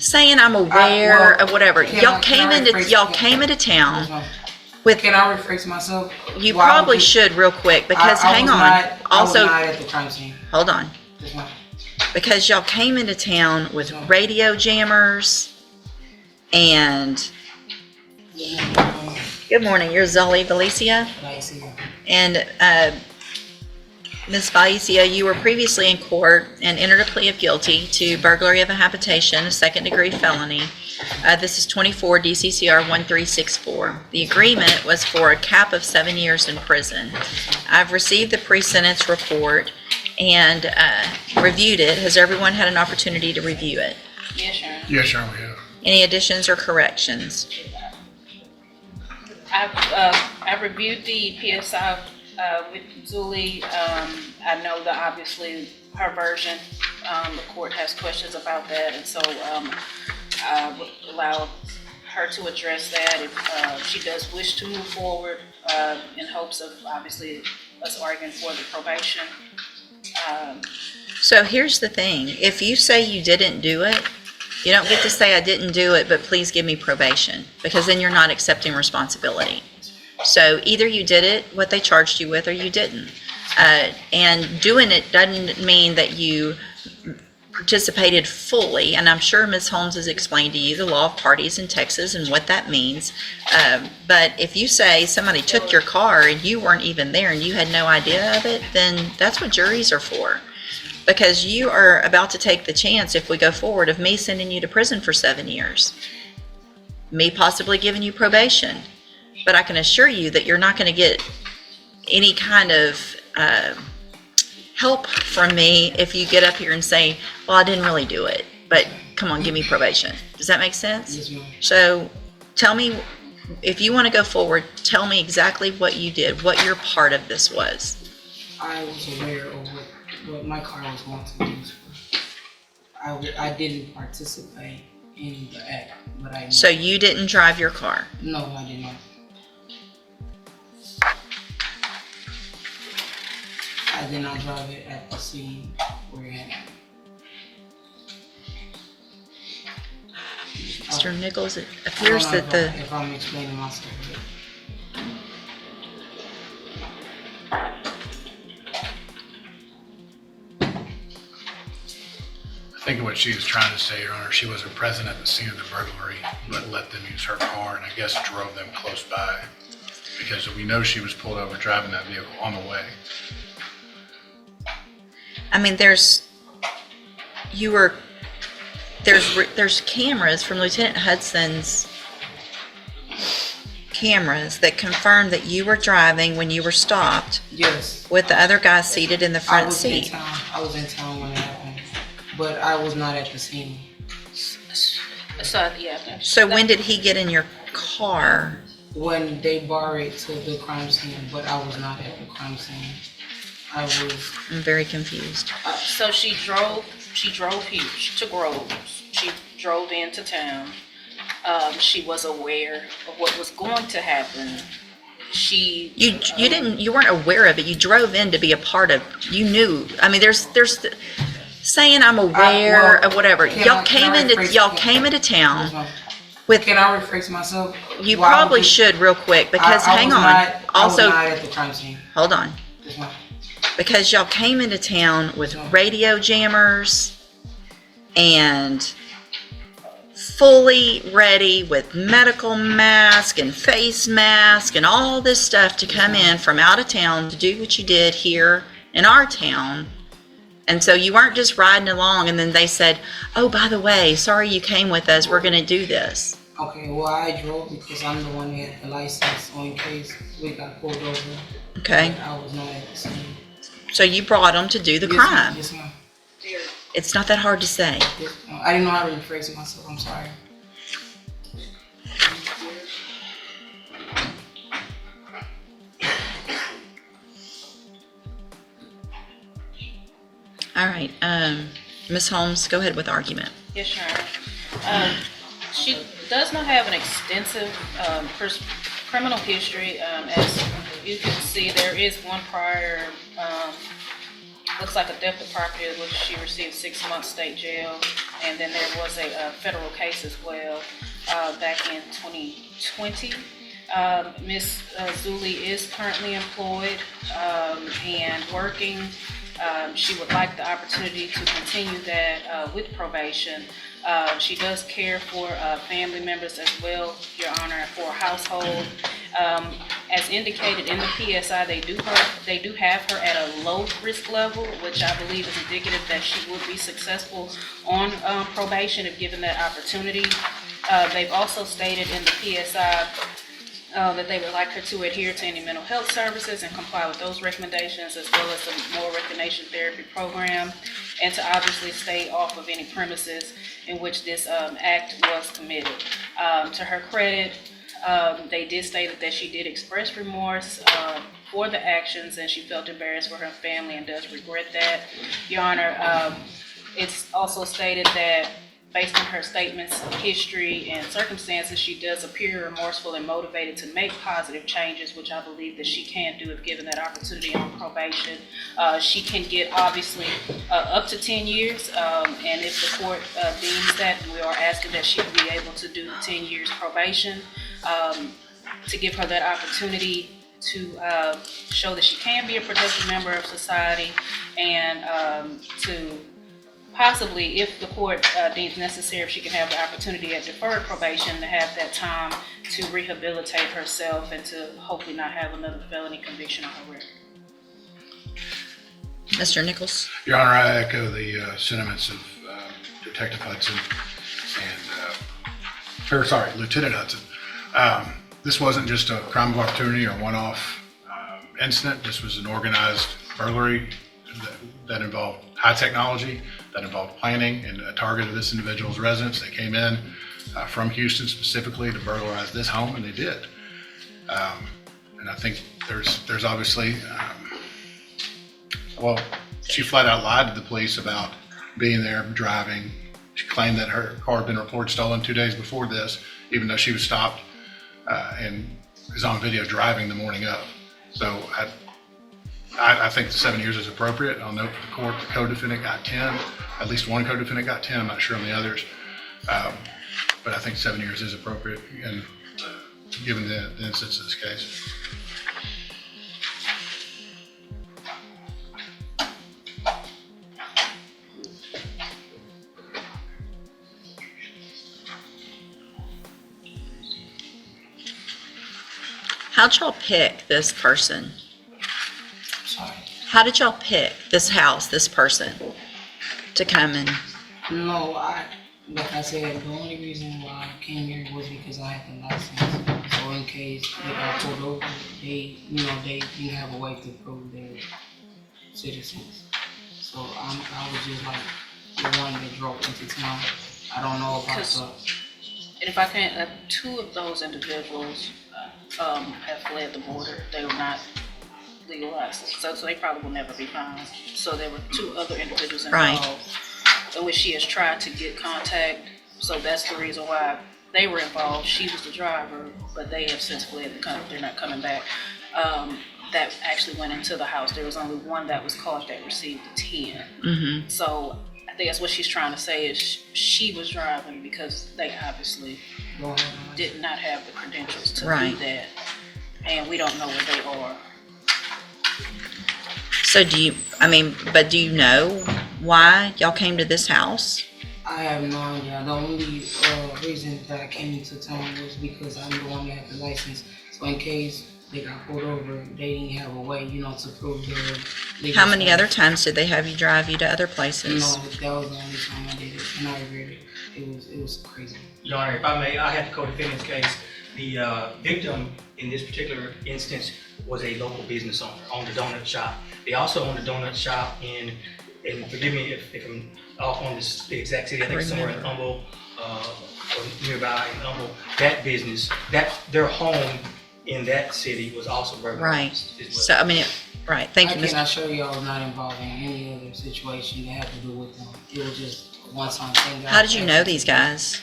saying I'm aware of whatever. Y'all came into town with. Can I rephrase myself? You probably should real quick because hang on. I was Also, not at the crime scene. hold on. Because y'all came into town with radio jammers and. Good morning. You're Zullie Valicia. And Ms. Valicia, you were previously in court and entered a plea of guilty to burglary of a habitation, a second-degree felony. This is 24 DCCR 1364. The agreement was for a cap of 7 years in prison. I've received the pre-sentence report and reviewed it. Has everyone had an opportunity to review it? Yes, sure. Yes, sir, we have. Any additions or corrections? I've reviewed the PSI with Zullie. I know that obviously her version, the court has questions about that, and so I would allow her to address that if she does wish to move forward in hopes of obviously us arguing for the probation. So here's the thing. If you say you didn't do it, you don't get to say I didn't do it, but please give me probation, because then you're not accepting responsibility. So either you did it, what they charged you with, or you didn't. And doing it doesn't mean that you participated fully, and I'm sure Ms. Holmes has explained to you the law of parties in Texas and what that means. But if you say somebody took your car and you weren't even there and you had no idea of it, then that's what juries are for. Because you are about to take the chance, if we go forward, of me sending you to prison for 7 years. Me possibly giving you probation. But I can assure you that you're not going to get any kind of help from me if you get up here and say, well, I didn't really do it, but come on, give me probation. Does that make sense? Yes, ma'am. So tell me, if you want to go forward, tell me exactly what you did, what your part of this was. I was aware of what my car was going to be used for. I didn't participate in the act, but I knew. So you didn't drive your car? No, I did not. I did not drive it at the scene where it happened. Mr. Nichols, it appears that if I'm explaining myself. I think what she was trying to say, Your Honor, she wasn't present at the scene of the burglary, but let them use her car and I guess drove them close by. Because we know she was pulled over driving that vehicle on the way. I mean, there's cameras from Lieutenant Hudson's cameras that confirm that you were driving when you were stopped. Yes. With the other guy seated in the front seat. I was in town when it happened, but I was not at the scene. So yeah. So when did he get in your car? When they brought it to the crime scene, but I was not at the crime scene. I'm very confused. So she drove here. She took roads. She drove into town. She was aware of what was going to happen. You weren't aware of it. You drove in to be a part of. You knew. I mean, there's saying I'm aware of whatever. Y'all came into town. Can I rephrase myself? You probably should real quick because hang on. I was not at the crime scene. Hold on. Because y'all came into town with radio jammers and fully ready with medical mask and face mask and all this stuff to come in from out of town to do what you did here in our town. And so you weren't just riding along and then they said, oh, by the way, sorry you came with us, we're going to do this. Okay, well, I drove because I'm the one that had the license in case we got pulled over. Okay. I was not at the scene. So you brought them to do the crime. Yes, ma'am. It's not that hard to say. Yes, I didn't know how to rephrase myself. I'm sorry. All right. Ms. Holmes, go ahead with the argument. Yes, Your Honor. She does not have an extensive criminal history. As you can see, there is one prior looks like a theft of property, which she received 6 months state jail. And then there was a federal case as well back in 2020. Ms. Zullie is currently employed and working. She would like the opportunity to continue that with probation. She does care for family members as well, Your Honor, for a household. As indicated in the PSI, they do have her at a low risk level, which I believe is indicative that she would be successful on probation if given that opportunity. They've also stated in the PSI that they would like her to adhere to any mental health services and comply with those recommendations, as well as the moral recognition therapy program, and to obviously stay off of any premises in which this act was committed. To her credit, they did state that she did express remorse for the actions, and she felt embarrassed for her family and does regret that. Your Honor, it's also stated that based on her statements, history, and circumstances, she does appear remorseful and motivated to make positive changes, which I believe that she can do if given that opportunity on probation. She can get, obviously, up to 10 years, and if the court deems that, we are asking that she be able to do 10 years probation to give her that opportunity to show that she can be a productive member of society, and to possibly, if the court deems necessary, if she can have the opportunity at deferred probation to have that time to rehabilitate herself and to hopefully not have another felony conviction on her record. Mr. Nichols? Your Honor, I echo the sentiments of Detective Hudson and, Lieutenant Hudson. This wasn't just a crime of opportunity or one-off incident. This was an organized burglary that involved high technology, that involved planning, and a target of this individual's residence. They came in from Houston specifically to burglarize this home, and they did. And I think there's obviously, she flat out lied to the police about being there, driving. She claimed that her car had been reported stolen 2 days before this, even though she was stopped and is on video driving the morning of. So I think the 7 years is appropriate. I'll note for the court, the co-defendant got 10. At least one co-defendant got 10. I'm not sure on the others. But I think 7 years is appropriate, and given the instance of this case. How'd y'all pick this person? Sorry. How did y'all pick this house, this person, to come in? No, like I said, the only reason why I came here was because I had the license. So in case they got pulled over, they didn't have a way to prove their citizens. So I was just like the one that drove into town. I don't know about the. And if I can, 2 of those individuals have fled the border. They were not legalized, so they probably will never be found. So there were 2 other individuals involved, in which she has tried to get contact. So that's the reason why they were involved. She was the driver, but they have since fled the country. They're not coming back. That actually went into the house. There was only one that was caught that received the 10. Mm-hmm. So I think that's what she's trying to say is she was driving because they obviously did not have the credentials to do that, and we don't know where they are. So do you know why y'all came to this house? I have no idea. The only reason that I came into town was because I'm the one that had the license. So in case they got pulled over, they didn't have a way, to prove their legal How many status. other times did they have you drive you to other places? No, that was the only time I did it, and I regret it. It was crazy. Your Honor, if I may, I had the co-defendant's case. The victim in this particular instance was a local business owner, owned a donut shop. They also owned a donut shop and forgive me if I'm off on the exact city, I think it's somewhere in Humble, or nearby in Humble. That business, their home in that city was also burglarized. Right. So, thank you, I Mr. cannot show you I was not involved in any other situation that had to do with them. It was just a one-time thing. How did you know these guys?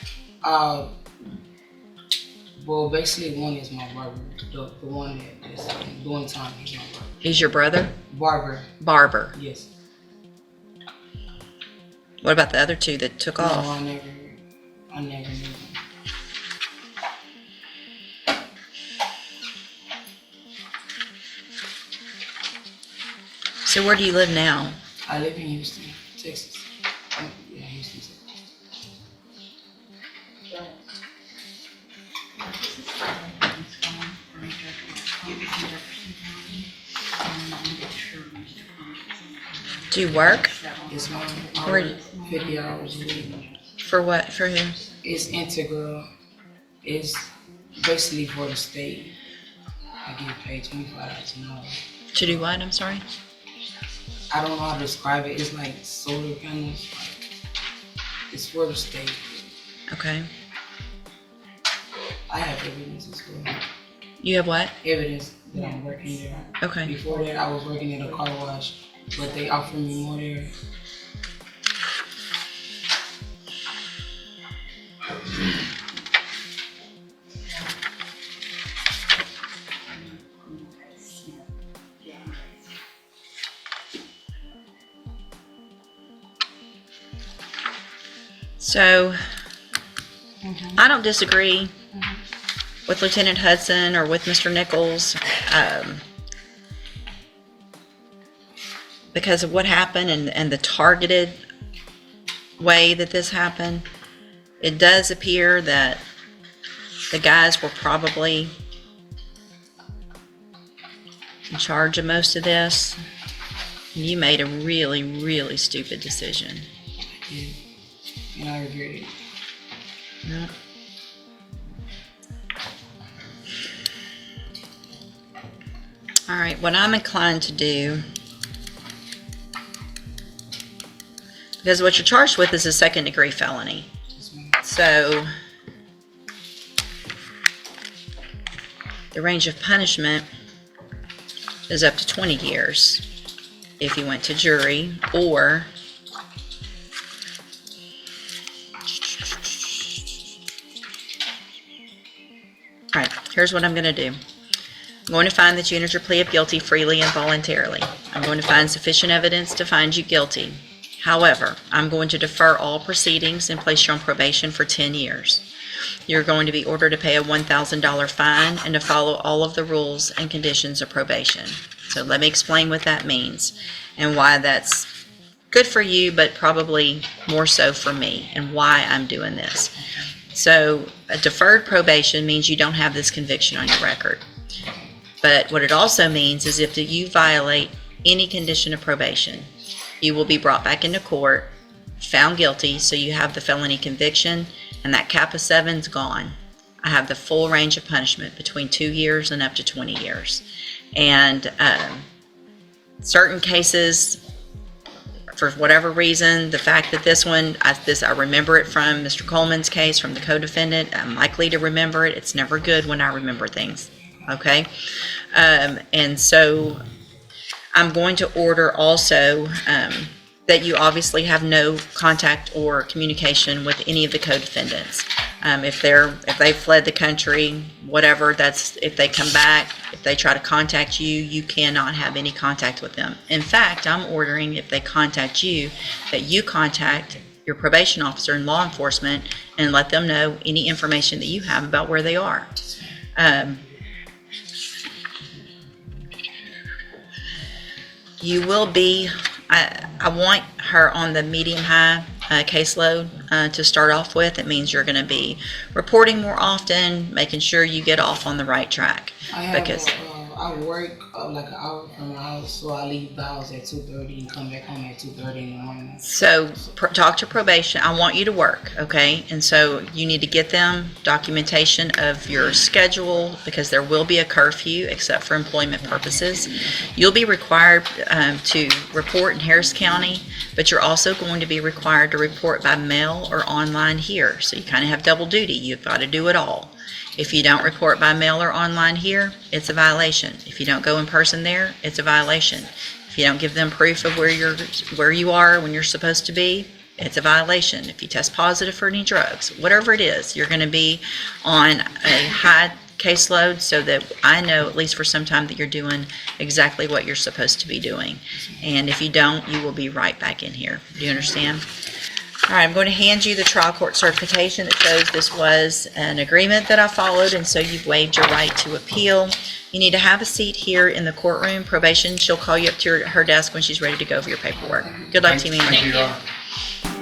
Well, basically, one is my barber. The one that is doing time, he's my barber. He's your brother? Barber, Barber. yes. What about the other two that took No, off? I never knew them. So where do you live now? I live in Houston, Texas. Yeah, Houston, Texas. Do you work? It's Where- 50 hours a week. For what? For who? It's integral. It's basically for the state. I get paid $25 an hour. To do what? I'm sorry. I don't know how to describe it. It's like solar panels. It's for the state. Okay. I have evidence as well. You have what? Evidence that I'm working there. Okay. Before that, I was working at a car wash, but they offered me more there. So, I don't disagree with Lieutenant Hudson or with Mr. Nichols, because of what happened and the targeted way that this happened. It does appear that the guys were probably in charge of most of this. You made a really, really stupid decision. Yeah. And I regret it. No. All right, what I'm inclined to do, because what you're charged with is a second-degree felony. Yes, ma'am. So, the range of punishment is up to 20 years if you went to jury, or all right, here's what I'm going to do. I'm going to find that you entered your plea of guilty freely and voluntarily. I'm going to find sufficient evidence to find you guilty. However, I'm going to defer all proceedings and place you on probation for 10 years. You're going to be ordered to pay a $1,000 fine and to follow all of the rules and conditions of probation. So let me explain what that means and why that's good for you, but probably more so for me, and why I'm doing this. So a deferred probation means you don't have this conviction on your record. But what it also means is if you violate any condition of probation, you will be brought back into court, found guilty, so you have the felony conviction, and that cap of 7's gone. I have the full range of punishment between 2 years and up to 20 years. And certain cases, for whatever reason, the fact that this one, I remember it from Mr. Coleman's case, from the co-defendant. I'm likely to remember it. It's never good when I remember things, okay? And so I'm going to order also that you obviously have no contact or communication with any of the co-defendants. If they fled the country, whatever, if they come back, if they try to contact you, you cannot have any contact with them. In fact, I'm ordering, if they contact you, that you contact your probation officer and law enforcement and let them know any information that you have about where they are. You will be, I want her on the medium-high caseload to start off with. It means you're going to be reporting more often, making sure you get off on the right track. I work like an hour from my house, so I leave the house at 2:30 and come back home at 2:30 in the morning. So talk to probation. I want you to work, okay? And so you need to get them documentation of your schedule, because there will be a curfew except for employment purposes. You'll be required to report in Harris County, but you're also going to be required to report by mail or online here. So you kind of have double duty. You've got to do it all. If you don't report by mail or online here, it's a violation. If you don't go in person there, it's a violation. If you don't give them proof of where you are when you're supposed to be, it's a violation. If you test positive for any drugs, whatever it is, you're going to be on a high caseload so that I know, at least for some time, that you're doing exactly what you're supposed to be doing. And if you don't, you will be right back in here. Do you understand? All right, I'm going to hand you the trial court certification that shows this was an agreement that I followed, and so you've waived your right to appeal. You need to have a seat here in the courtroom. Probation, she'll call you up to her desk when she's ready to go over your paperwork. Good luck to you, ma'am. Thank you, Your Honor.